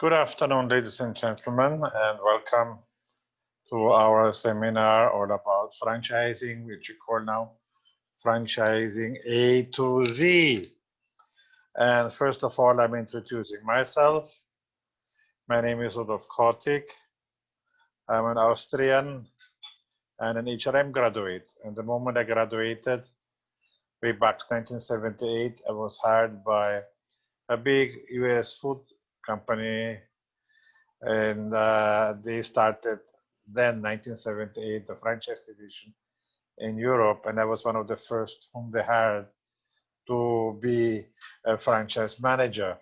Good afternoon, ladies and gentlemen, and welcome to our seminar all about franchising, which we call now Franchising A to Z. And first of all, I'm introducing myself. My name is Rudolf Kotik. I'm an Austrian and an HRM graduate. And the moment I graduated, way back 1978, I was hired by a big US food company, and they started then 1978 the franchise division in Europe, and I was one of the first whom they hired to be a franchise manager.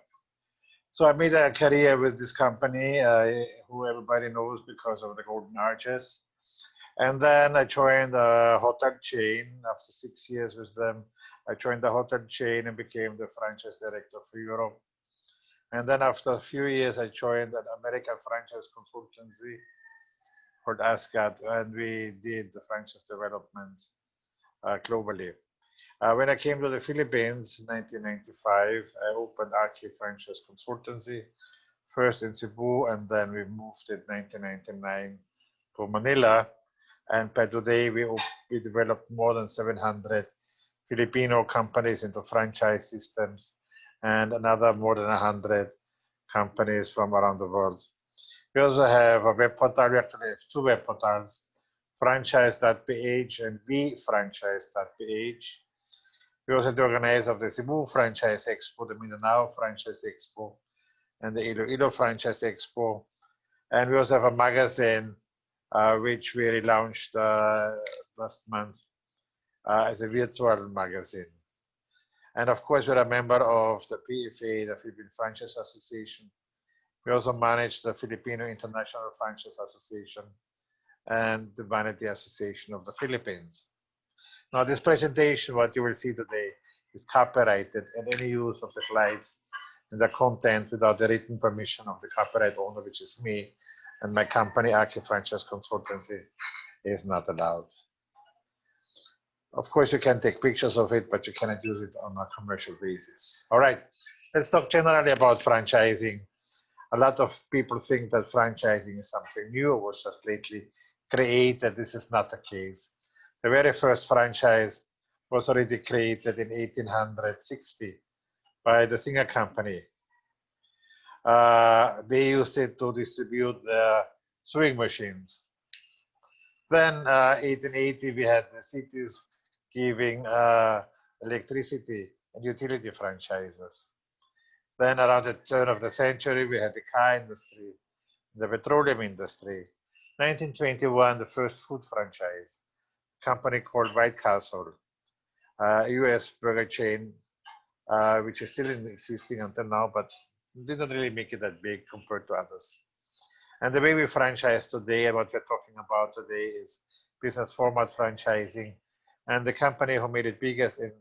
So I made a career with this company, who everybody knows because of the Golden Arches. And then I joined a hotel chain. After 6 years with them, I joined the hotel chain and became the franchise director for Europe. And then after a few years, I joined an American franchise consultancy called ASCAD, and we did the franchise developments globally. When I came to the Philippines in 1995, I opened Archie Franchise Consultancy, first in Cebu, and then we moved in 1999 to Manila. And by today, we developed more than 700 Filipino companies into franchise systems, and another more than 100 companies from around the world. We also have a web portal. We actually have two web portals, franchise.ph and vfranchise.ph. We also the organizer of the Cebu Franchise Expo, the Mindanao Franchise Expo, and the Iloilo Franchise Expo. And we also have a magazine, which we relaunched last month as a virtual magazine. And of course, we're a member of the PFA, the Philippine Franchise Association. We also manage the Filipino International Franchise Association and the Vanity Association of the Philippines. Now, this presentation, what you will see today, is copyrighted, and any use of the slides and the content without the written permission of the copyright owner, which is me, and my company, Archie Franchise Consultancy, is not allowed. Of course, you can take pictures of it, but you cannot use it on a commercial basis. All right, let's talk generally about franchising. A lot of people think that franchising is something new or was just lately created. This is not the case. The very first franchise was already created in 1860 by the Singer Company. They used it to distribute the sewing machines. Then 1880, we had the cities giving electricity and utility franchises. Then around the turn of the century, we had the car industry, the petroleum industry. 1921, the first food franchise, a company called White Castle, a US burger chain, which is still existing until now, but didn't really make it that big compared to others. And the way we franchise today, and what we're talking about today, is business format franchising. And the company who made it biggest in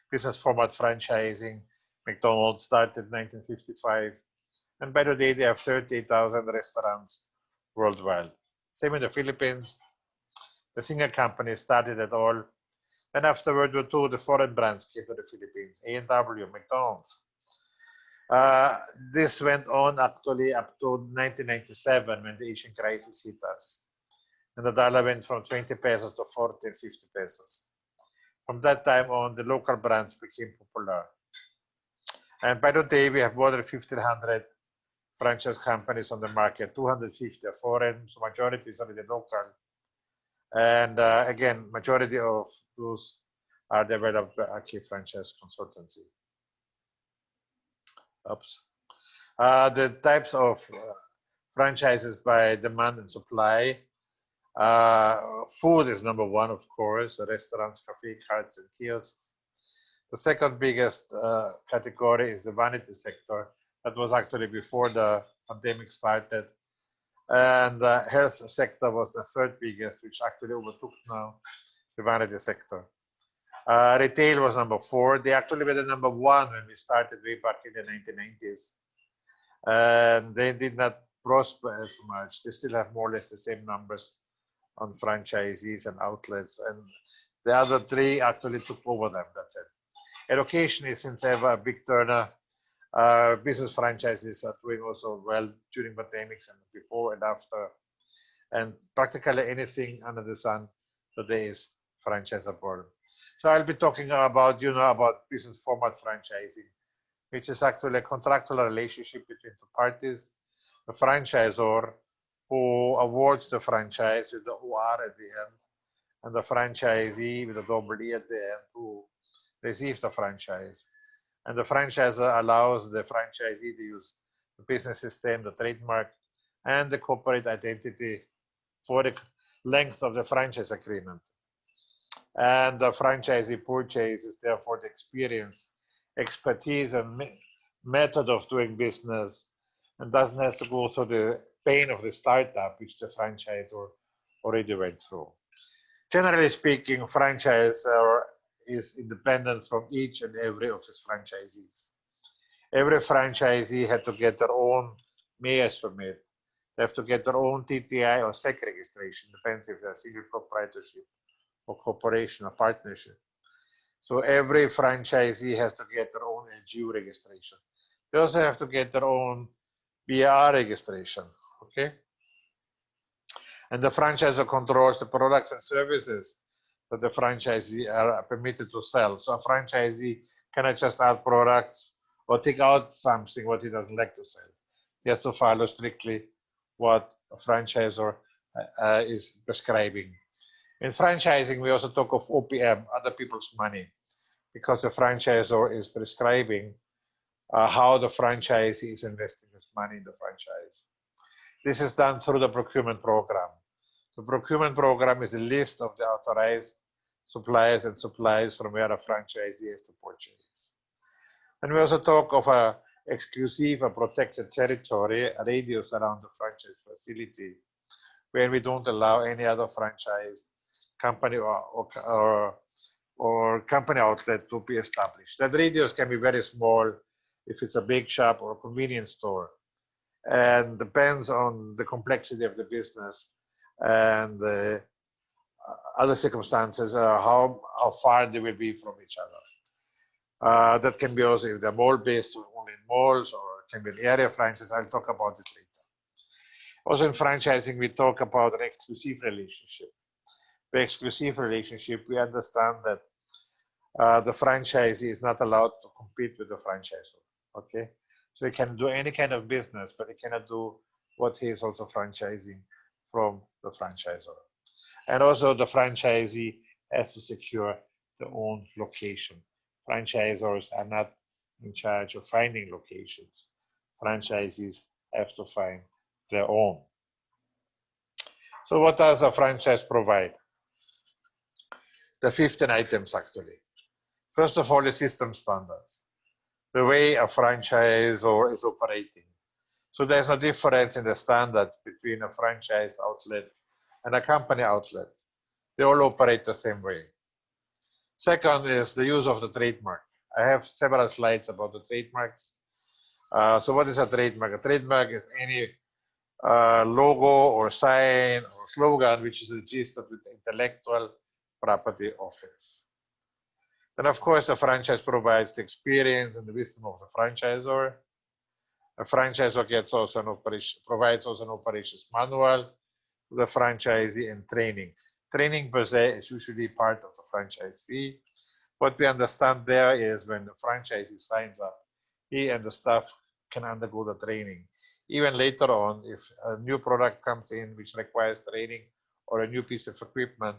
business format franchising, McDonald's, started in 1955. And by today, they have 38,000 restaurants worldwide. Same in the Philippines. The Singer Company started it all. Then after World War II, the foreign brands came to the Philippines, A&W, McDonald's. This went on actually up to 1997 when the Asian crisis hit us. And the dollar went from 20 pesos to 40 and 50 pesos. From that time on, the local brands became popular. And by today, we have more than 1,500 franchise companies on the market, 250 are foreign, so majority is already local. And again, majority of those are developed by Archie Franchise Consultancy. Oops. The types of franchises by demand and supply. Food is number one, of course, the restaurants, cafe, carts, and kiosks. The second biggest category is the vanity sector. That was actually before the pandemic started. And the health sector was the third biggest, which actually overtook now the vanity sector. Retail was number 4. They actually were the number 1 when we started way back in the 1990s. And they did not prosper as much. They still have more or less the same numbers on franchisees and outlets. And the other 3 actually took over them, that's it. Education is since ever a big turner Business franchises are doing also well during pandemics and before and after. And practically anything under the sun today is franchisable. So I'll be talking about, about business format franchising, which is actually a contractual relationship between two parties, the franchisor who awards the franchise with the OR at the end, and the franchisee with the double E at the end who receives the franchise. And the franchisor allows the franchisee to use the business system, the trademark, and the corporate identity for the length of the franchise agreement. And the franchisee purchases therefore the experience, expertise, and method of doing business, and doesn't have to go through the pain of the startup, which the franchisor already went through. Generally speaking, franchisor is independent from each and every of his franchisees. Every franchisee had to get their own mayor's permit. They have to get their own TTI or SEC registration, depends if they're single proprietorship or corporation or partnership. So every franchisee has to get their own LGU registration. They also have to get their own BR registration, okay? And the franchisor controls the products and services that the franchisee are permitted to sell. So a franchisee cannot just add products or take out something what he doesn't like to sell. He has to follow strictly what a franchisor is prescribing. In franchising, we also talk of OPM, other people's money, because the franchisor is prescribing how the franchisee is investing his money in the franchise. This is done through the procurement program. The procurement program is a list of the authorized suppliers and supplies from where a franchisee has to purchase. And we also talk of a exclusive or protected territory, a radius around the franchise facility, where we don't allow any other franchise company or company outlet to be established. That radius can be very small if it's a big shop or a convenience store, and depends on the complexity of the business and the other circumstances, how far they will be from each other. That can be also if they're mall-based or only in malls, or it can be an area franchise. I'll talk about this later. Also in franchising, we talk about an exclusive relationship. The exclusive relationship, we understand that the franchisee is not allowed to compete with the franchisor, okay? So he can do any kind of business, but he cannot do what he is also franchising from the franchisor. And also the franchisee has to secure their own location. Franchisors are not in charge of finding locations. Franchisees have to find their own. So what does a franchise provide? The 15 items actually. First of all, the system standards, the way a franchisor is operating. So there's no difference in the standards between a franchised outlet and a company outlet. They all operate the same way. Second is the use of the trademark. I have several slides about the trademarks. So what is a trademark? A trademark is any logo or sign or slogan which is registered with the Intellectual Property Office. Then, of course, the franchise provides the experience and the wisdom of the franchisor. A franchisor gets also provides also an operations manual to the franchisee and training. Training per se is usually part of the franchise fee. What we understand there is when the franchisee signs up, he and the staff can undergo the training. Even later on, if a new product comes in which requires training or a new piece of equipment,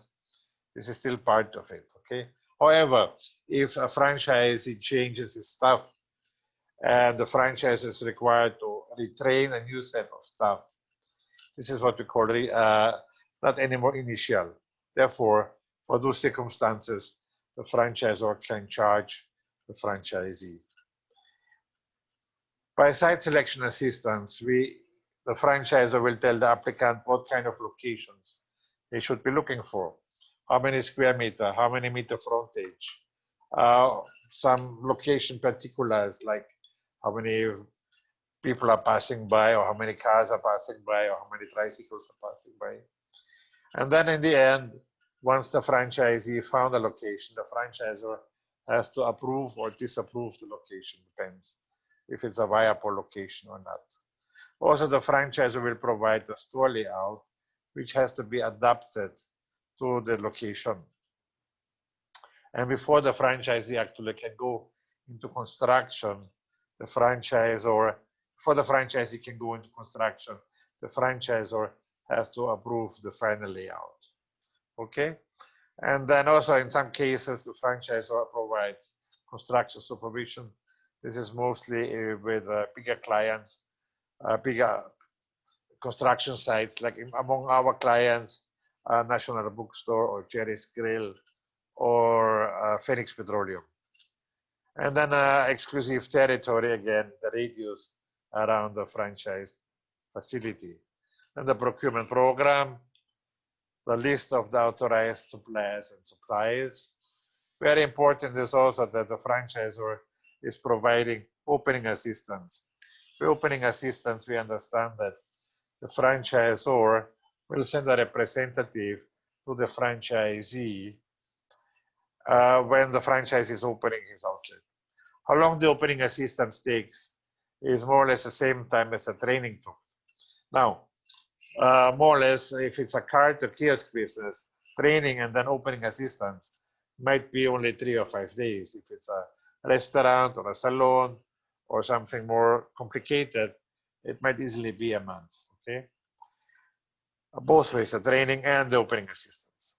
this is still part of it, okay? However, if a franchisee changes his staff and the franchise is required to retrain a new set of staff, this is what we call not anymore initial. Therefore, for those circumstances, the franchisor can charge the franchisee. By site selection assistance, the franchisor will tell the applicant what kind of locations they should be looking for. How many square meter, how many meter frontage, some location particulars like how many people are passing by or how many cars are passing by or how many tricycles are passing by. And then in the end, once the franchisee found a location, the franchisor has to approve or disapprove the location, depends if it's a viable location or not. Also, the franchisor will provide the store layout, which has to be adapted to the location. And before the franchisee actually can go into construction, the franchisor, before the franchisee can go into construction, the franchisor has to approve the final layout. Okay? And then also in some cases, the franchisor provides construction supervision. This is mostly with bigger clients, bigger construction sites, like among our clients, National Bookstore or Jerry's Grill or Phoenix Petroleum. And then exclusive territory, again, the radius around the franchise facility. And the procurement program, the list of the authorized suppliers and suppliers. Very important is also that the franchisor is providing opening assistance. The opening assistance, we understand that the franchisor will send a representative to the franchisee when the franchise is opening his outlet. How long the opening assistance takes is more or less the same time as the training took. Now, more or less, if it's a cart or kiosk business, training and then opening assistance might be only 3 or 5 days. If it's a restaurant or a salon or something more complicated, it might easily be a month, okay? Both ways, the training and the opening assistance.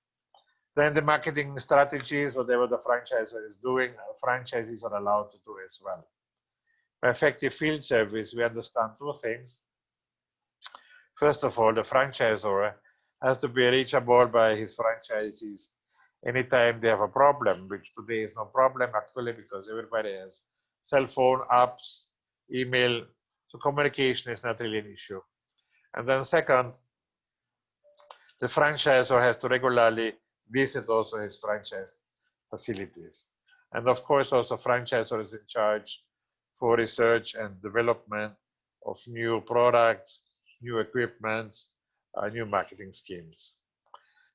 Then the marketing strategies, whatever the franchisor is doing, franchisees are allowed to do as well. By effective field service, we understand two things. First of all, the franchisor has to be reachable by his franchisees anytime they have a problem, which today is no problem actually because everybody has cell phone, apps, email, so communication is not really an issue. And then second, the franchisor has to regularly visit also his franchise facilities. And of course, also franchisor is in charge for research and development of new products, new equipments, new marketing schemes.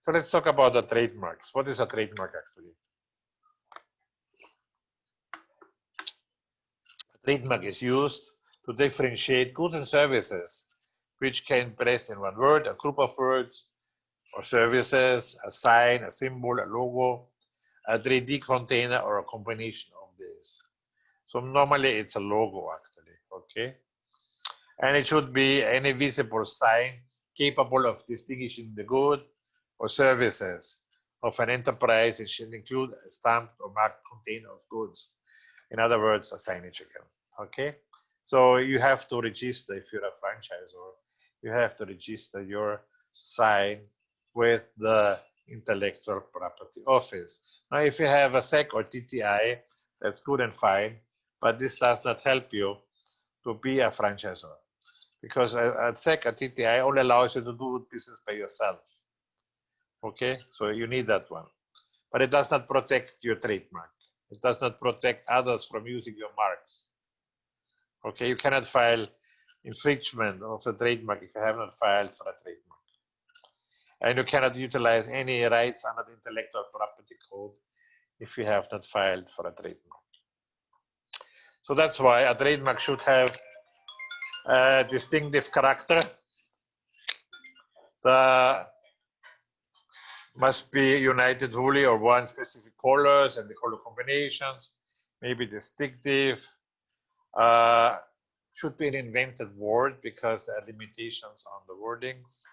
So let's talk about the trademarks. What is a trademark actually? A trademark is used to differentiate goods and services, which can be placed in one word, a group of words, or services, a sign, a symbol, a logo, a 3D container, or a combination of this. So normally it's a logo actually, okay? And it should be any visible sign capable of distinguishing the good or services of an enterprise. It should include a stamped or marked container of goods. In other words, a signage again, okay? So you have to register, if you're a franchisor, you have to register your sign with the Intellectual Property Office. Now, if you have a SEC or TTI, that's good and fine, but this does not help you to be a franchisor because a SEC, a TTI only allows you to do business by yourself. Okay, so you need that one, but it does not protect your trademark. It does not protect others from using your marks. Okay, you cannot file infringement of the trademark if you have not filed for a trademark. And you cannot utilize any rights under the Intellectual Property Code if you have not filed for a trademark. So that's why a trademark should have a distinctive character. The must be united wholly or one specific colors and the color combinations, maybe distinctive. Should be an invented word because there are limitations on the wordings.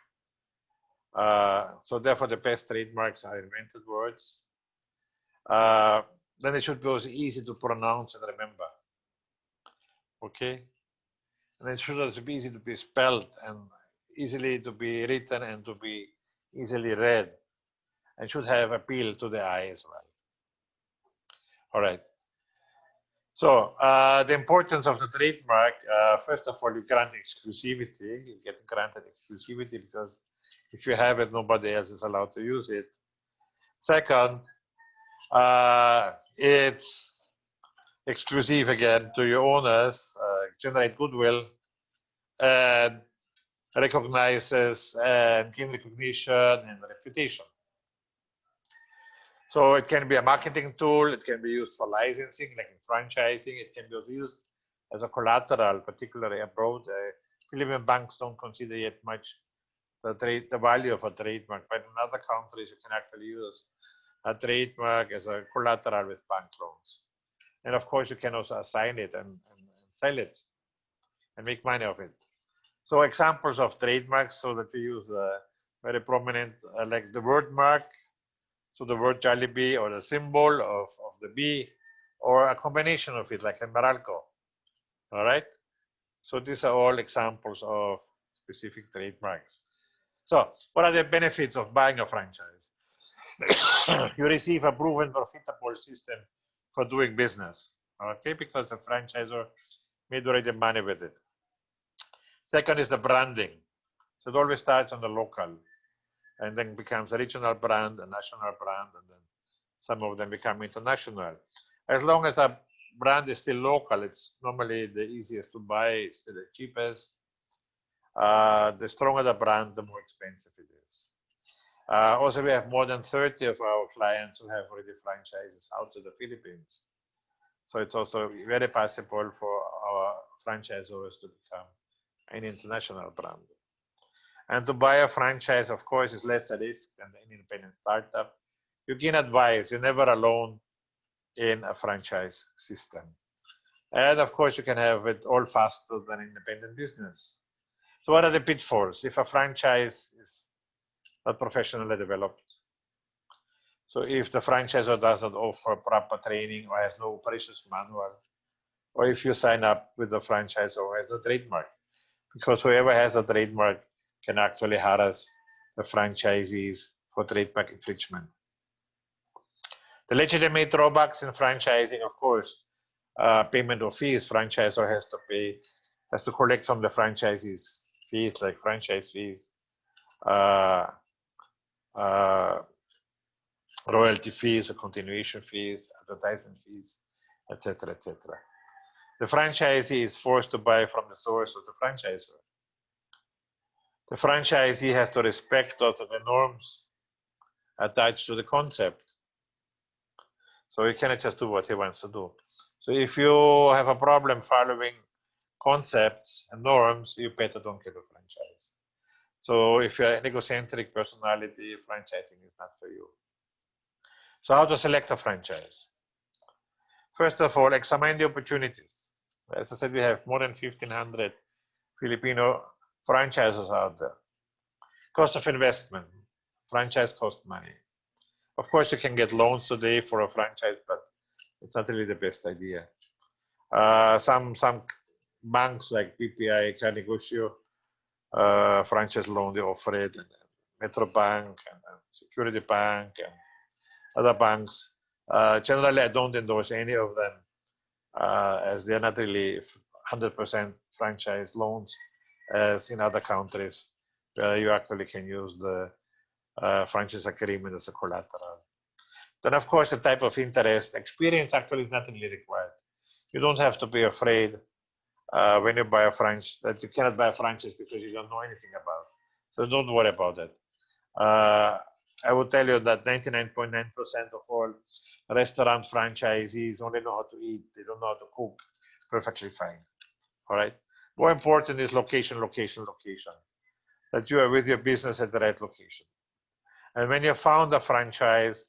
So therefore the best trademarks are invented words. Then it should be also easy to pronounce and remember. Okay, and it should also be easy to be spelled and easily to be written and to be easily read, and should have appeal to the eye as well. All right. So the importance of the trademark, first of all, you grant exclusivity. You get granted exclusivity because if you have it, nobody else is allowed to use it. Second, it's exclusive again to your owners, generate goodwill, and recognizes and gain recognition and reputation. So it can be a marketing tool. It can be used for licensing, like in franchising. It can be used as a collateral, particularly abroad. Philippine banks don't consider yet much the value of a trademark, but in other countries you can actually use a trademark as a collateral with bank loans. And of course, you can also assign it and sell it and make money of it. So examples of trademarks, so that we use very prominent, like the word mark, so the word Jollibee, or the symbol of the bee, or a combination of it, like a Meralco. All right. So these are all examples of specific trademarks. So what are the benefits of buying a franchise? You receive a proven profitable system for doing business, okay, because the franchisor made already money with it. Second is the branding. So it always starts on the local and then becomes a regional brand, a national brand, and then some of them become international. As long as a brand is still local, it's normally the easiest to buy, it's still the cheapest. The stronger the brand, the more expensive it is. Also, we have more than 30 of our clients who have already franchises outside the Philippines. So it's also very possible for our franchisors to become an international brand. And to buy a franchise, of course, is less a risk than an independent startup. You gain advice. You're never alone in a franchise system. And of course, you can have it all faster than independent business. So what are the pitfalls if a franchise is not professionally developed? So if the franchisor does not offer proper training or has no operations manual, or if you sign up with the franchisor who has no trademark, because whoever has a trademark can actually harass the franchisees for trademark infringement. The legitimate drawbacks in franchising, of course, payment of fees. Franchisor has to collect from the franchisees fees, like franchise fees, royalty fees or continuation fees, advertisement fees, etc., etc. The franchisee is forced to buy from the source of the franchisor. The franchisee has to respect also the norms attached to the concept. So he cannot just do what he wants to do. So if you have a problem following concepts and norms, you better don't get a franchise. So if you're an egocentric personality, franchising is not for you. So how to select a franchise? First of all, examine the opportunities. As I said, we have more than 1,500 Filipino franchises out there. Cost of investment. Franchise costs money. Of course, you can get loans today for a franchise, but it's not really the best idea. Some banks like PPI, Canegosio, franchise loan, they offer it, and Metro Bank, and Security Bank, and other banks. Generally, I don't endorse any of them as they're not really 100% franchise loans as in other countries where you actually can use the franchise agreement as a collateral. Then, of course, the type of interest. Experience actually is not really required. You don't have to be afraid when you buy a franchise that you cannot buy a franchise because you don't know anything about. So don't worry about that. I will tell you that 99.9% of all restaurant franchisees only know how to eat. They don't know how to cook perfectly fine. All right. More important is location, location, location. That you are with your business at the right location. And when you found a franchise,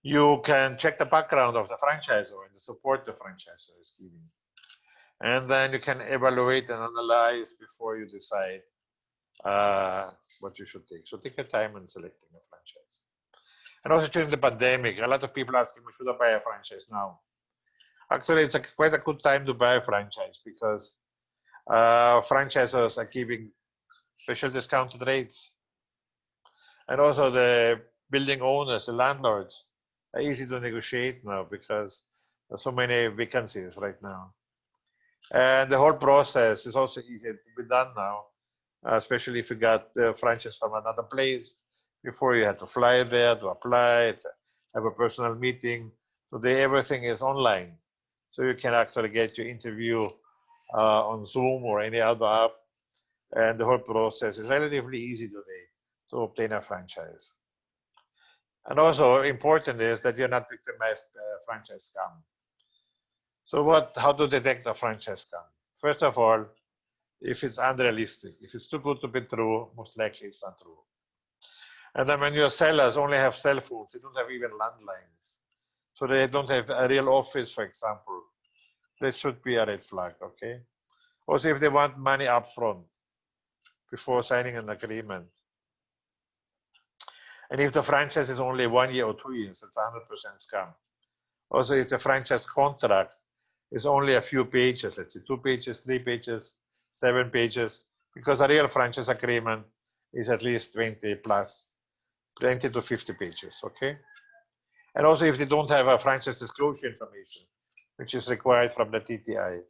you can check the background of the franchisor and the support the franchisor is giving. And then you can evaluate and analyze before you decide what you should take. So take your time in selecting a franchise. And also during the pandemic, a lot of people asking me, should I buy a franchise now? Actually, it's quite a good time to buy a franchise because franchisors are giving special discounted rates. And also the building owners, the landlords, are easy to negotiate now because there's so many vacancies right now. And the whole process is also easier to be done now, especially if you got the franchise from another place. Before you had to fly there to apply, to have a personal meeting. Today everything is online. So you can actually get your interview on Zoom or any other app. And the whole process is relatively easy today to obtain a franchise. And also important is that you're not victimized by a franchise scam. So how to detect a franchise scam? First of all, if it's unrealistic, if it's too good to be true, most likely it's not true. And then when your sellers only have cell phones, they don't have even landlines, so they don't have a real office, for example, this should be a red flag, okay? Also, if they want money up front before signing an agreement, and if the franchise is only 1 year or 2 years, it's 100% scam. Also, if the franchise contract is only a few pages, let's say 2 pages, 3 pages, 7 pages, because a real franchise agreement is at least 20 plus, 20 to 50 pages, okay? And also if they don't have a franchise disclosure information, which is required from the TTI.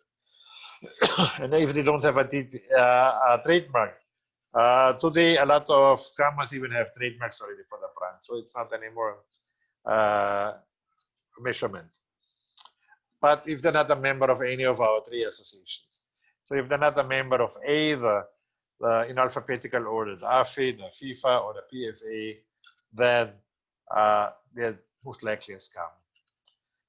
And if they don't have a trademark, today a lot of scammers even have trademarks already for the brand, so it's not anymore measurement. But if they're not a member of any of our 3 associations, so if they're not a member of either in alphabetical order, the AFI, the FIFA, or the PFA, then they're most likely a scam.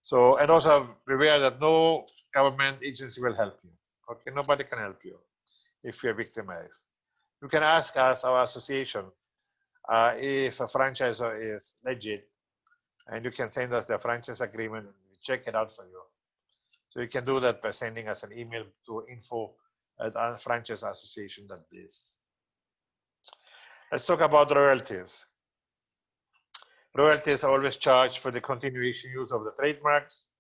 So, and also beware that no government agency will help you. Okay, nobody can help you if you're victimized. You can ask us, our association, if a franchisor is legit, and you can send us the franchise agreement and we check it out for you. So you can do that by sending us an email to info@franchiseassociation.biz. Let's talk about royalties. Royalties are always charged for the continuation use of the trademarks,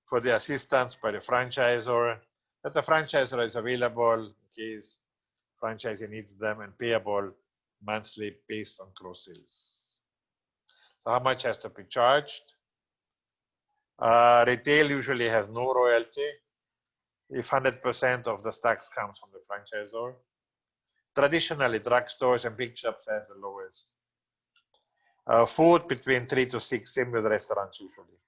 for the assistance by the franchisor, that the franchisor is available in case franchisee needs them, and payable monthly based on gross sales. So how much has to be charged? Retail usually has no royalty if 100% of the stocks comes from the franchisor. Traditionally, drugstores and big shops have the lowest. Food between 3 to 6, same with restaurants usually.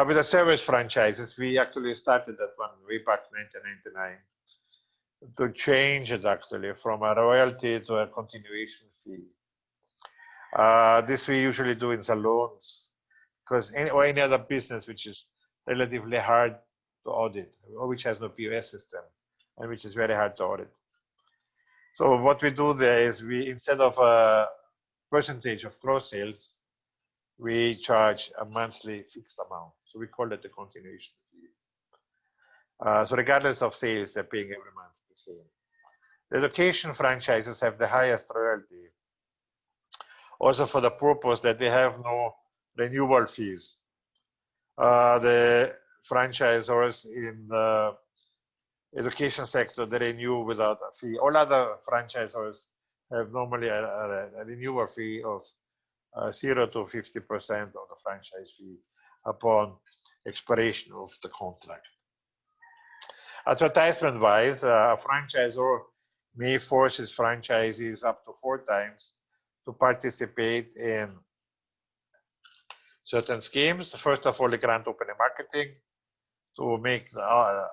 With the service franchises, we actually started that one way back 1999 to change it actually from a royalty to a continuation fee. This we usually do in salons, because any other business which is relatively hard to audit, or which has no POS system, and which is very hard to audit. So what we do there is we, instead of a percentage of gross sales, we charge a monthly fixed amount. So we call it the continuation fee. So regardless of sales, they're paying every month the same. The location franchises have the highest royalty, also for the purpose that they have no renewal fees. The franchisors in the education sector, they renew without a fee. All other franchisors have normally a renewal fee of 0 to 50% of the franchise fee upon expiration of the contract. Advertisement-wise, a franchisor may force his franchisees up to 4 times to participate in certain schemes. First of all, the grand opening marketing to make the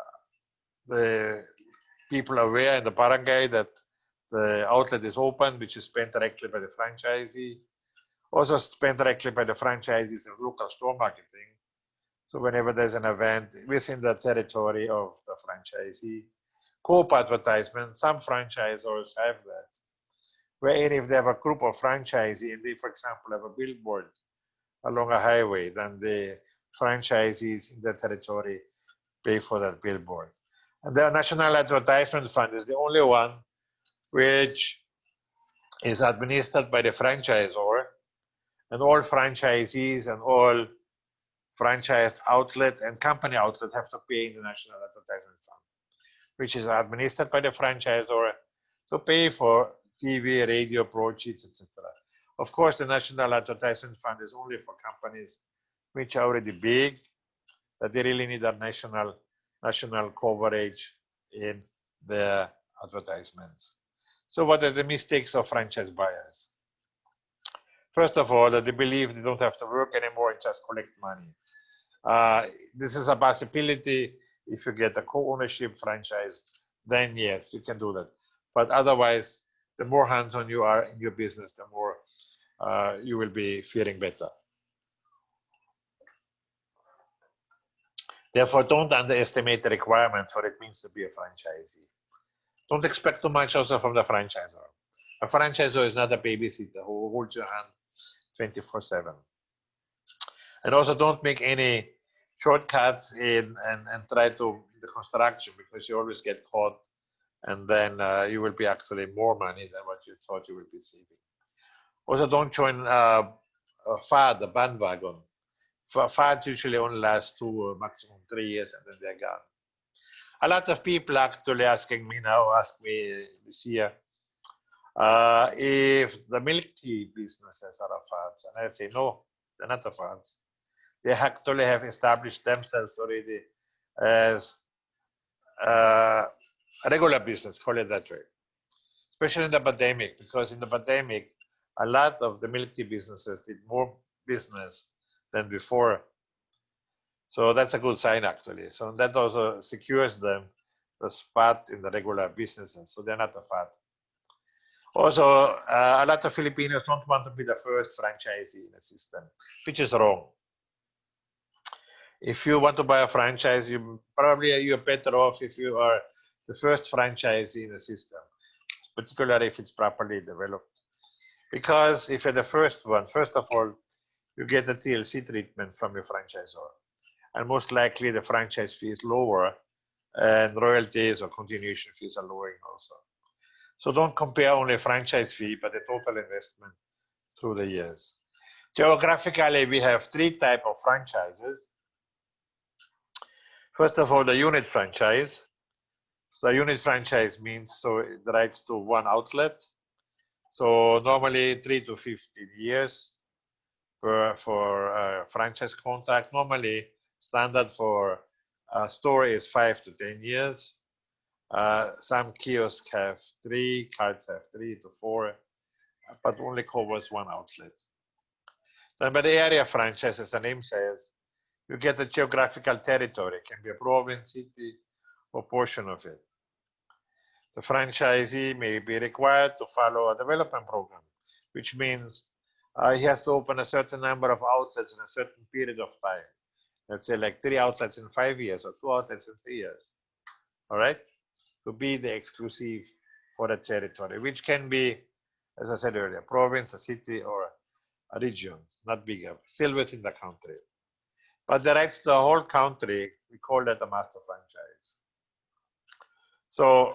people aware in the barangay that the outlet is open, which is spent directly by the franchisee. Also spent directly by the franchisees in local store marketing. So whenever there's an event within the territory of the franchisee. Co-op advertisement, some franchisors have that. Wherein if they have a group of franchisees and they, for example, have a billboard along a highway, then the franchisees in the territory pay for that billboard. And the National Advertisement Fund is the only one which is administered by the franchisor, and all franchisees and all franchised outlet and company outlet have to pay in the National Advertisement Fund, which is administered by the franchisor to pay for TV, radio, broadsheets, etc. Of course, the National Advertisement Fund is only for companies which are already big, that they really need a national coverage in their advertisements. So what are the mistakes of franchise buyers? First of all, that they believe they don't have to work anymore and just collect money. This is a possibility. If you get a co-ownership franchise, then yes, you can do that. But otherwise, the more hands-on you are in your business, the more you will be faring better. Therefore, don't underestimate the requirement for it means to be a franchisee. Don't expect too much also from the franchisor. A franchisor is not a babysitter who holds your hand 24/7. And also don't make any shortcuts in and try to the construction, because you always get caught, and then you will be actually more money than what you thought you will be saving. Also, don't join a fad, a bandwagon. Fads usually only last 2 or maximum 3 years, and then they're gone. A lot of people actually asking me now, ask me this year, if the milk tea businesses are a fads, and I say no, they're not a fads. They actually have established themselves already as a regular business, call it that way. Especially in the pandemic, because in the pandemic, a lot of the milk tea businesses did more business than before. So that's a good sign, actually. So that also secures them the spot in the regular businesses. So they're not a fad. Also, a lot of Filipinos don't want to be the first franchisee in the system, which is wrong. If you want to buy a franchise, you're better off if you are the first franchisee in the system, particularly if it's properly developed. Because if you're the first one, first of all, you get a TLC treatment from your franchisor. And most likely the franchise fee is lower, and royalties or continuation fees are lowering also. So don't compare only franchise fee, but the total investment through the years. Geographically, we have 3 types of franchises. First of all, the unit franchise. So a unit franchise means it rights to 1 outlet. So normally 3 to 15 years for franchise contract. Normally standard for a store is 5 to 10 years. Some kiosks have 3, cards have 3 to 4, but only covers 1 outlet. Then by the area franchise, as the name says, you get a geographical territory. It can be a province, city, or portion of it. The franchisee may be required to follow a development program, which means he has to open a certain number of outlets in a certain period of time. Let's say like 3 outlets in 5 years or 2 outlets in 3 years. All right? To be the exclusive for the territory, which can be, as I said earlier, province, a city, or a region, not bigger, still within the country. But the rights to the whole country, we call that a master franchise. So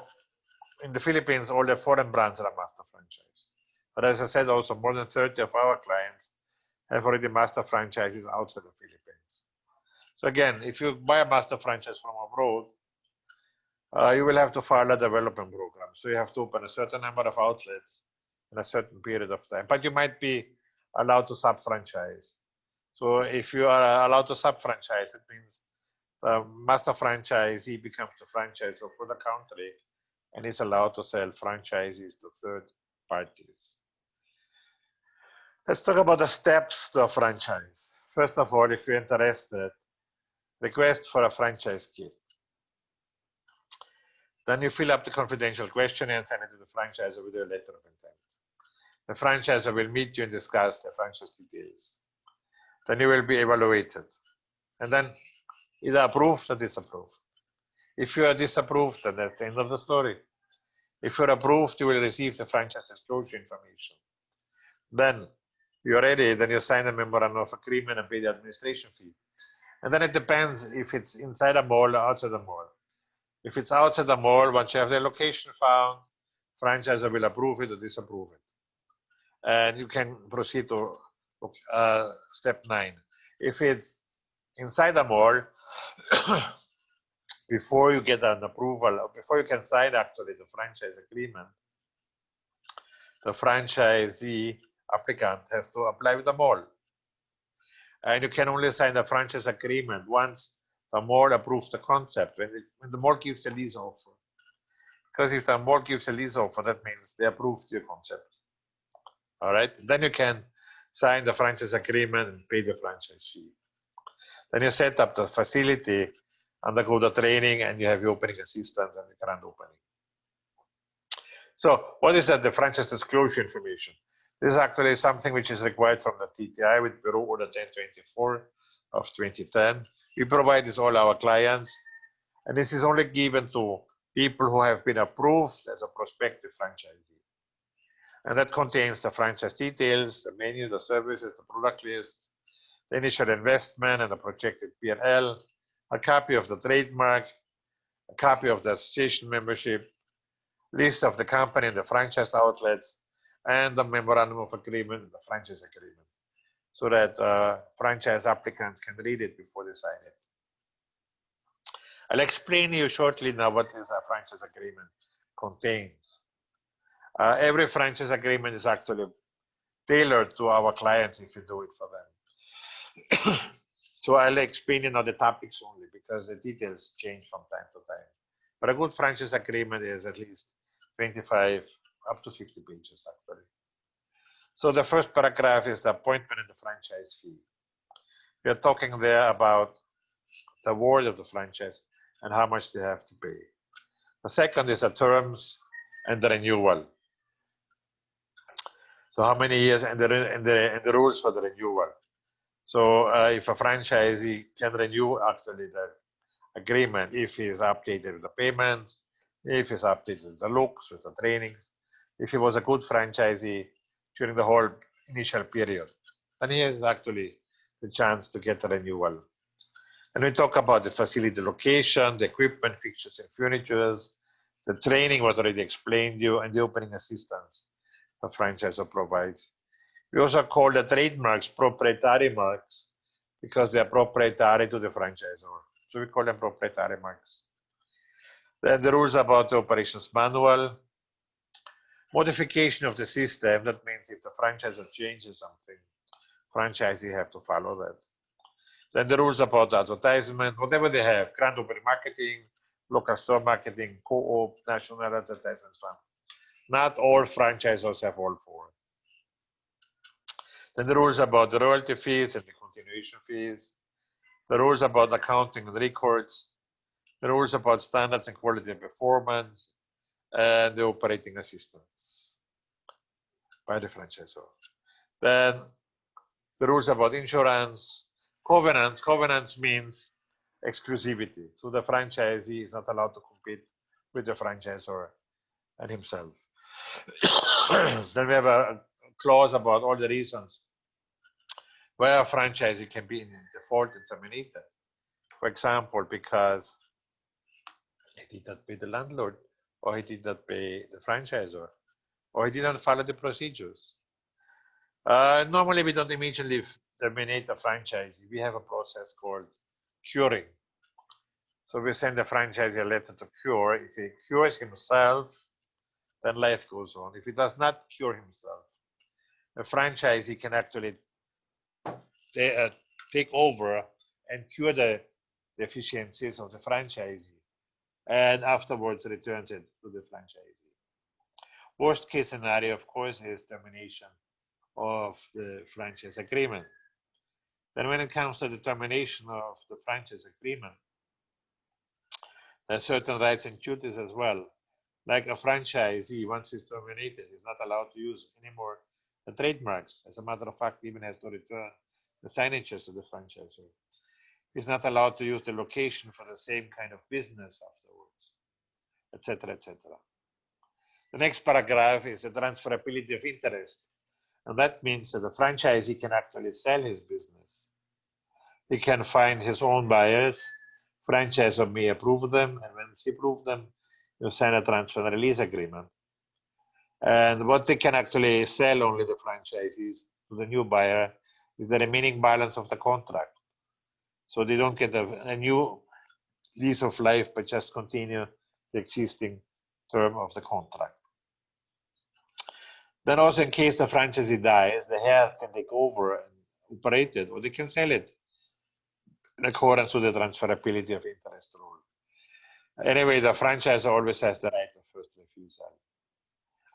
in the Philippines, all the foreign brands are a master franchise. But as I said, also more than 30 of our clients have already master franchises outside the Philippines. So again, if you buy a master franchise from abroad, you will have to file a development program. So you have to open a certain number of outlets in a certain period of time. But you might be allowed to sub-franchise. So if you are allowed to sub-franchise, it means the master franchisee becomes the franchisor for the country and is allowed to sell franchises to third parties. Let's talk about the steps to a franchise. First of all, if you're interested, request for a franchise kit. Then you fill up the confidential questionnaire and send it to the franchisor with your letter of intent. The franchisor will meet you and discuss the franchise details. Then you will be evaluated. And then either approved or disapproved. If you are disapproved, then that's the end of the story. If you're approved, you will receive the franchise disclosure information. Then you're ready, then you sign a memorandum of agreement and pay the administration fee. And then it depends if it's inside a mall or outside the mall. If it's outside the mall, once you have the location found, franchisor will approve it or disapprove it. And you can proceed to step 9. If it's inside the mall, before you get an approval, or before you can sign actually the franchise agreement, the franchisee applicant has to apply with the mall. And you can only sign the franchise agreement once the mall approves the concept, when the mall gives a lease offer. Because if the mall gives a lease offer, that means they approved your concept. All right, then you can sign the franchise agreement and pay the franchise fee. Then you set up the facility, undergo the training, and you have your opening assistant and the grand opening. So what is that? The franchise disclosure information. This is actually something which is required from the TTI with Bureau Order 1024 of 2010. We provide this all our clients, and this is only given to people who have been approved as a prospective franchisee. And that contains the franchise details, the menu, the services, the product list, the initial investment and the projected P&L, a copy of the trademark, a copy of the association membership, list of the company and the franchise outlets, and the memorandum of agreement, the franchise agreement, so that franchise applicants can read it before they sign it. I'll explain you shortly now what this franchise agreement contains. Every franchise agreement is actually tailored to our clients if you do it for them. So I'll explain you now the topics only because the details change from time to time. But a good franchise agreement is at least 25 up to 50 pages actually. So the first paragraph is the appointment and the franchise fee. We are talking there about the award of the franchise and how much they have to pay. The second is the terms and the renewal. So how many years and the rules for the renewal. So if a franchisee can renew actually the agreement if he is updated with the payments, if he's updated with the looks, with the trainings, if he was a good franchisee during the whole initial period, then he has actually the chance to get a renewal. And we talk about the facility location, the equipment, fixtures and furniture, the training what already explained you, and the opening assistance the franchisor provides. We also call the trademarks proprietary marks because they are proprietary to the franchisor. So we call them proprietary marks. Then the rules about the operations manual, modification of the system. That means if the franchisor changes something, franchisee have to follow that. Then the rules about advertisement, whatever they have, grand opening marketing, local store marketing, co-op, national advertisement fund. Not all franchisors have all four. Then the rules about the royalty fees and the continuation fees, the rules about accounting and records, the rules about standards and quality and performance, and the operating assistance by the franchisor. Then the rules about insurance, covenants. Covenants means exclusivity. So the franchisee is not allowed to compete with the franchisor and himself. Then we have a clause about all the reasons where a franchisee can be in default and terminated. For example, because he did not pay the landlord, or he did not pay the franchisor, or he did not follow the procedures. Normally, we don't immediately terminate a franchisee. We have a process called curing. So we send the franchisee a letter to cure. If he cures himself, then life goes on. If he does not cure himself, the franchisee can actually take over and cure the deficiencies of the franchisee, and afterwards returns it to the franchisee. Worst case scenario, of course, is termination of the franchise agreement. Then when it comes to the termination of the franchise agreement, there are certain rights and duties as well. Like a franchisee, once he's terminated, is not allowed to use anymore the trademarks. As a matter of fact, even has to return the signatures to the franchisor. He's not allowed to use the location for the same kind of business afterwards, etc., etc. The next paragraph is the transferability of interest. And that means that the franchisee can actually sell his business. He can find his own buyers. Franchisor may approve them, and once he approves them, you sign a transfer and release agreement. And what they can actually sell only the franchisees to the new buyer is the remaining balance of the contract. So they don't get a new lease of life, but just continue the existing term of the contract. Then also in case the franchisee dies, the heir can take over and operate it, or they can sell it in accordance with the transferability of interest rule. Anyway, the franchisor always has the right of first refusal.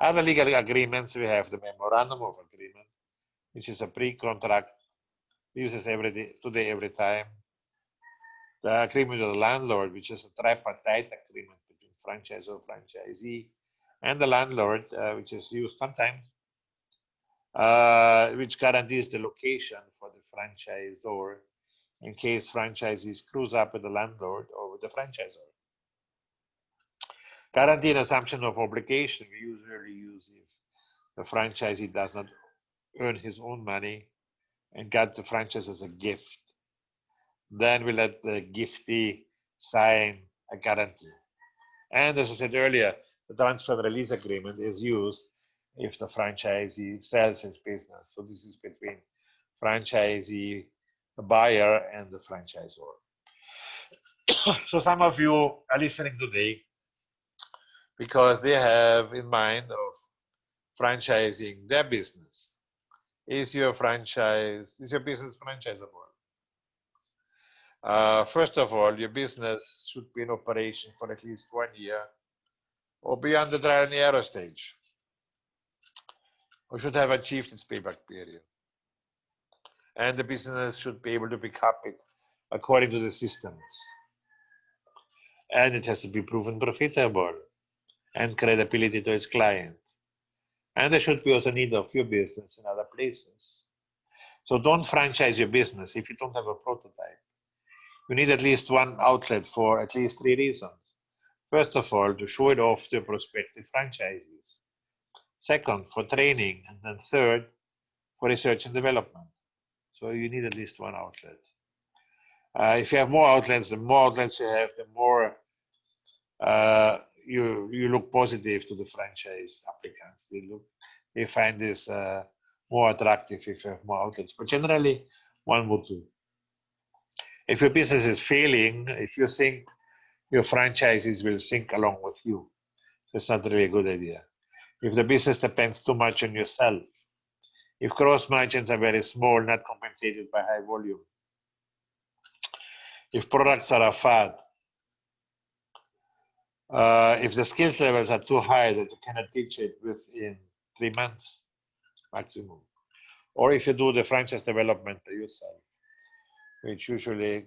Other legal agreements, we have the memorandum of agreement, which is a pre-contract, uses today every time. The agreement with the landlord, which is a tripartite agreement between franchisor, franchisee, and the landlord, which is used sometimes, which guarantees the location for the franchisor in case franchisee screws up with the landlord or with the franchisor. Guarantee and assumption of obligation we usually use if the franchisee does not earn his own money and got the franchise as a gift. Then we let the giftee sign a guarantee. And as I said earlier, the transfer and release agreement is used if the franchisee sells his business. So this is between franchisee, the buyer, and the franchisor. So some of you are listening today because they have in mind of franchising their business. Is your business franchisable? First of all, your business should be in operation for at least 1 year or beyond the trial and error stage, or should have achieved its payback period. And the business should be able to be copied according to the systems. And it has to be proven profitable and credibility to its client. And there should be also need of your business in other places. So don't franchise your business if you don't have a prototype. You need at least one outlet for at least 3 reasons. First of all, to show it off to prospective franchisees. Second, for training. And then third, for research and development. So you need at least one outlet. If you have more outlets, the more outlets you have, the more you look positive to the franchise applicants. They find this more attractive if you have more outlets. But generally, one would do. If your business is failing, if you think your franchises will sink along with you, it's not really a good idea. If the business depends too much on yourself, if gross margins are very small, not compensated by high volume, if products are a fad, if the skills levels are too high that you cannot teach it within 3 months maximum, or if you do the franchise development by yourself, which usually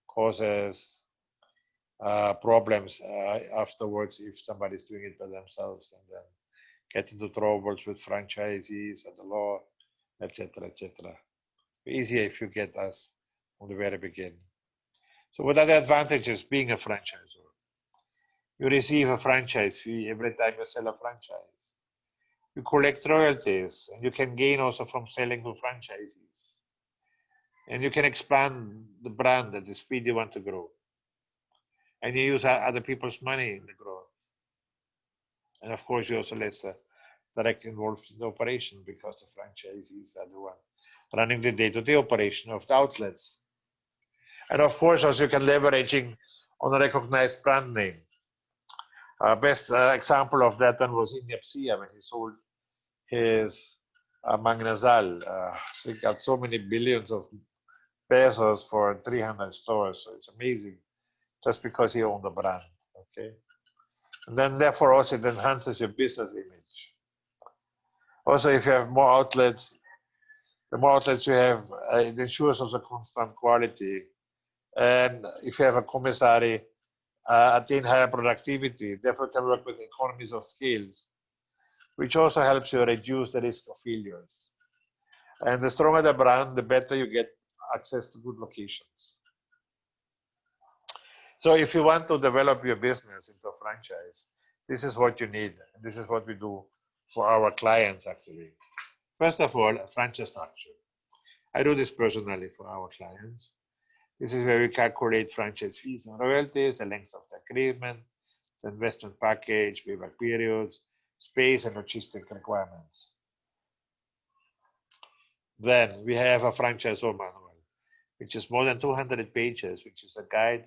causes problems afterwards if somebody's doing it by themselves and then get into troubles with franchisees and the law, etc., etc. Easier if you get us from the very beginning. So what are the advantages being a franchisor? You receive a franchise fee every time you sell a franchise. You collect royalties, and you can gain also from selling to franchisees. And you can expand the brand at the speed you want to grow. And you use other people's money in the growth. And of course, you're also less directly involved in the operation because the franchisees are the one running the day-to-day operation of the outlets. And of course, also you can leveraging on a recognized brand name. Best example of that one was India when he sold his Magnazal. So he got so many billions of pesos for 300 stores. So it's amazing just because he owned the brand. Okay. And then therefore also it enhances your business image. Also, if you have more outlets, the more outlets you have, it ensures also constant quality. And if you have a commissary, attain higher productivity, therefore can work with economies of scales, which also helps you reduce the risk of failures. And the stronger the brand, the better you get access to good locations. So if you want to develop your business into a franchise, this is what you need. And this is what we do for our clients actually. First of all, a franchise structure. I do this personally for our clients. This is where we calculate franchise fees and royalties, the length of the agreement, the investment package, payback periods, space and logistic requirements. Then we have a franchisor manual, which is more than 200 pages, which is a guide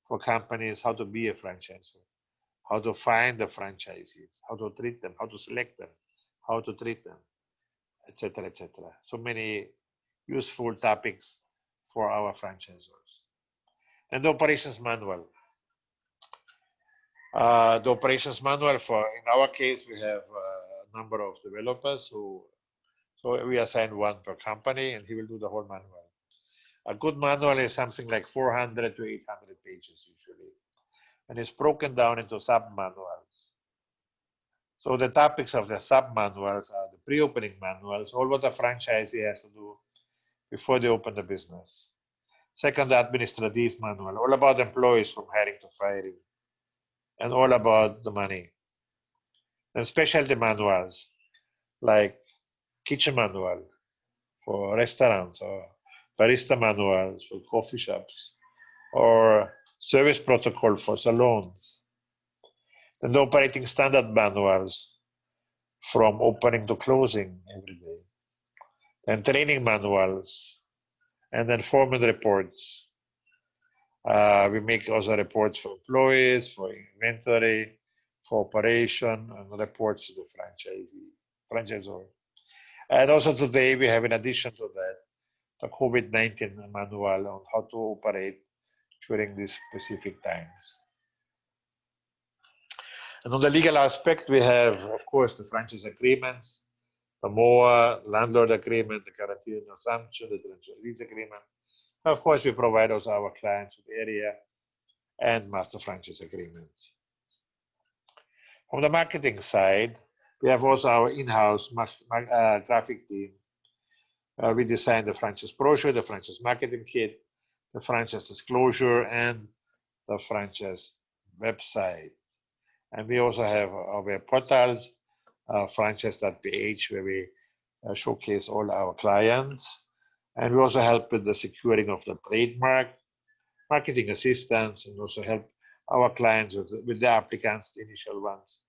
for companies how to be a franchisor, how to find the franchisees, how to treat them, how to select them, how to treat them, etc., etc. So many useful topics for our franchisors. And the operations manual. The operations manual for, in our case, we have a number of developers so we assign one per company and he will do the whole manual. A good manual is something like 400 to 800 pages usually, and it's broken down into sub-manuals. So the topics of the sub-manuals are the pre-opening manuals, all what a franchisee has to do before they open the business. Second, the administrative manual, all about employees from hiring to firing, and all about the money. And specialty manuals, like kitchen manual for restaurants, or barista manuals for coffee shops, or service protocol for salons. And operating standard manuals from opening to closing every day. And training manuals, and then foreman reports. We make also reports for employees, for inventory, for operation, and reports to the franchisor. And also today we have, in addition to that, the COVID-19 manual on how to operate during these specific times. And on the legal aspect, we have, of course, the franchise agreements, the MOA, landlord agreement, the guarantee and assumption, the franchise lease agreement. Of course, we provide also our clients with area and master franchise agreements. From the marketing side, we have also our in-house graphic team. We design the franchise brochure, the franchise marketing kit, the franchise disclosure, and the franchise website. And we also have our web portals, franchise.ph, where we showcase all our clients. And we also help with the securing of the trademark, marketing assistance, and also help our clients with the applicants, the initial ones.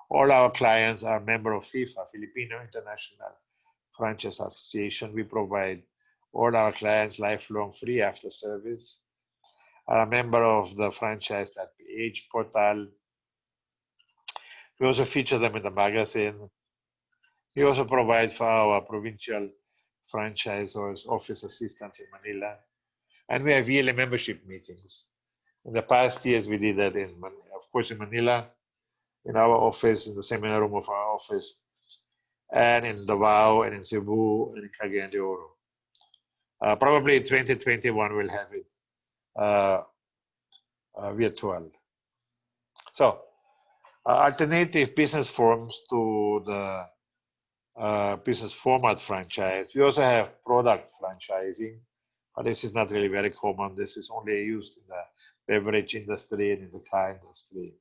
All our clients are member of FIFA, Filipino International Franchise Association. We provide all our clients lifelong free after service. Are a member of the franchise.ph portal. We also feature them in the magazine. We also provide for our provincial franchisors office assistants in Manila. And we have yearly membership meetings. In the past years, we did that of course, in Manila, in our office, in the seminar room of our office, and in Davao, and in Cebu, and in Cagayan de Oro. Probably in 2021, we'll have it virtual. So, alternative business forms to the business format franchise. We also have product franchising, but this is not really very common. This is only used in the beverage industry and in the car industry.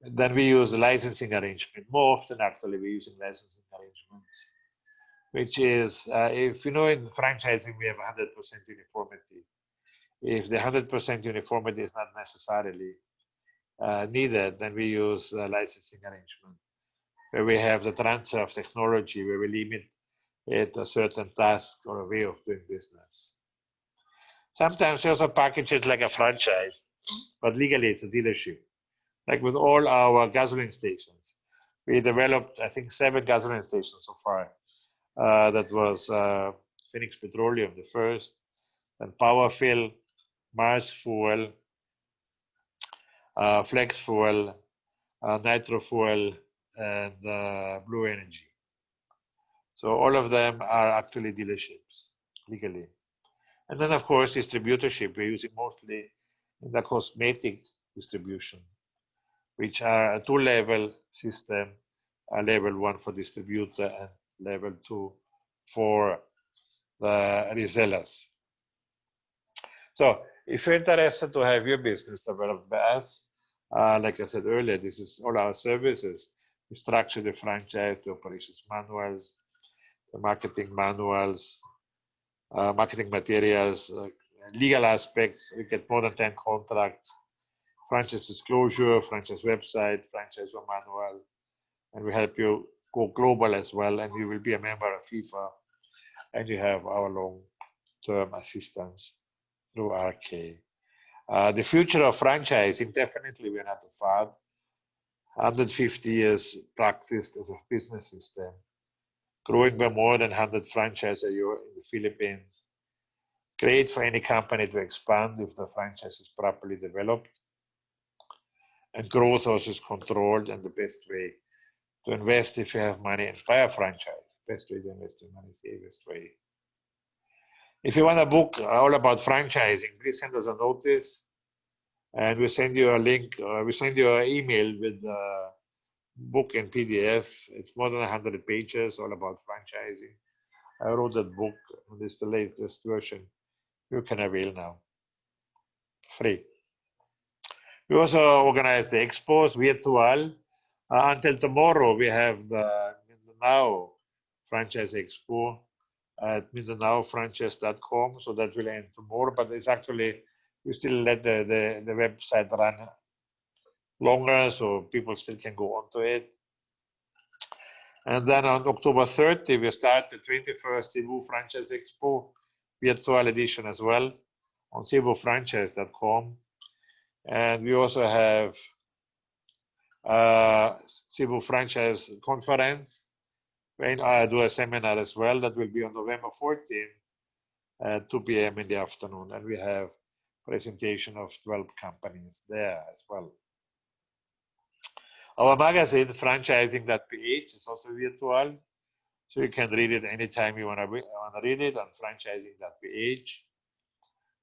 And then we use a licensing arrangement. More often, actually, we're using licensing arrangements, which is, if you know, in franchising, we have 100% uniformity. If the 100% uniformity is not necessarily needed, then we use a licensing arrangement, where we have the transfer of technology, where we limit it to a certain task or a way of doing business. Sometimes we also package it like a franchise, but legally it's a dealership. Like with all our gasoline stations, we developed, I think, 7 gasoline stations so far. That was Phoenix Petroleum, the first, then Power Fill, Mars Fuel, Flex Fuel, Nitro Fuel, and Blue Energy. So all of them are actually dealerships legally. And then, of course, distributorship, we're using mostly in the cosmetic distribution, which are a 2-level system, level 1 for distributor and level 2 for the resellers. So if you're interested to have your business developed by us, like I said earlier, this is all our services. We structure the franchise, the operations manuals, the marketing manuals, marketing materials, legal aspects. We get more than 10 contracts, franchise disclosure, franchise website, franchisor manual, and we help you go global as well. And you will be a member of FIFA, and you have our long-term assistance through RK. The future of franchising, definitely we're not a fad. 150 years practiced as a business system, growing by more than 100 franchises a year in the Philippines. Great for any company to expand if the franchise is properly developed. And growth also is controlled, and the best way to invest if you have money and buy a franchise. Best way to invest your money is the best way. If you want a book all about franchising, please send us a notice, and we send you a link. We send you an email with the book in PDF. It's more than 100 pages, all about franchising. I wrote that book, and it's the latest version you can avail now, free. We also organize the expos virtual. Until tomorrow, we have the Mindanao Franchise Expo at MindanaoFranchise.com. So that will end tomorrow, but it's actually, we still let the website run longer so people still can go onto it. And then on October 30, we start the 21st Cebu Franchise Expo virtual edition as well on cebufranchise.com. And we also have Cebu Franchise Conference, when I do a seminar as well that will be on November 14 at 2 p.m. in the afternoon. And we have presentation of 12 companies there as well. Our magazine, franchising.ph, is also virtual. So you can read it anytime you want to read it on franchising.ph.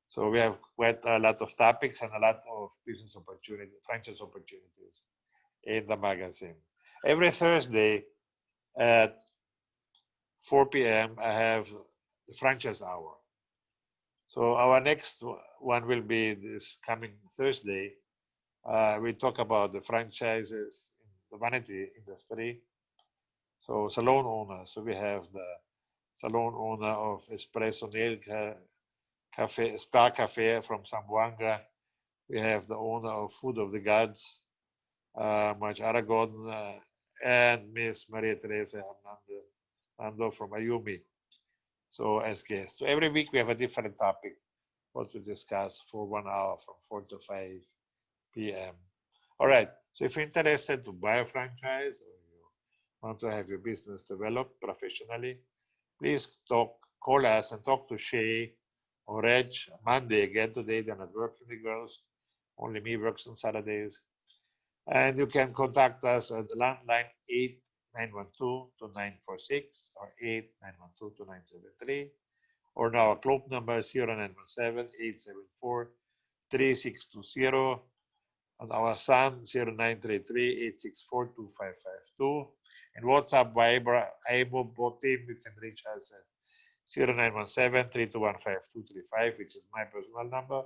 So we have quite a lot of topics and a lot of business opportunities, franchise opportunities in the magazine. Every Thursday at 4 p.m. I have the franchise hour. So our next one will be this coming Thursday. We talk about the franchises in the vanity industry. So salon owners. So we have the salon owner of Espresso Nail Cafe, Spa Cafe from Zamboanga. We have the owner of Food of the Gods, Maj Aragon, and Miss Maria Teresa Hernando from Ayumi. So as guests. So every week we have a different topic what to discuss for 1 hour from 4 to 5 p.m. All right. So if you're interested to buy a franchise or you want to have your business developed professionally, please call us and talk to Shay or Reg. Monday again today, they're not working, the girls. Only me works on Saturdays. And you can contact us at the landline 8912-2946 or 8912-2973, or now our club number 0917-874-3620, and our son 0933-864-2552. And WhatsApp, Viber, IMO, both team, you can reach us at 0917-321-5235, which is my personal number.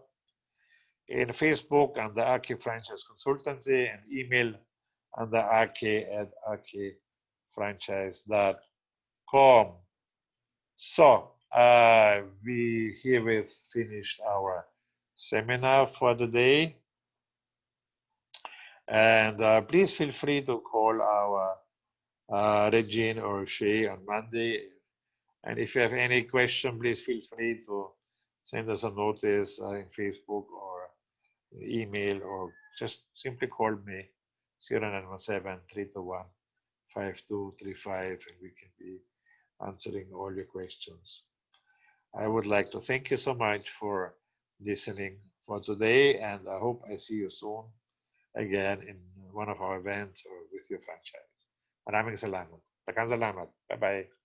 In Facebook under RK Franchise Consultancy, and email under rk@rkfranchise.com. So we herewith finished our seminar for the day. And please feel free to call our Regine or Shay on Monday. And if you have any question, please feel free to send us a notice in Facebook or email, or just simply call me 0917-321-5235, and we can be answering all your questions. I would like to thank you so much for listening for today, and I hope I see you soon again in one of our events or with your franchise. Maraming salamat. Takang salamat. Bye-bye.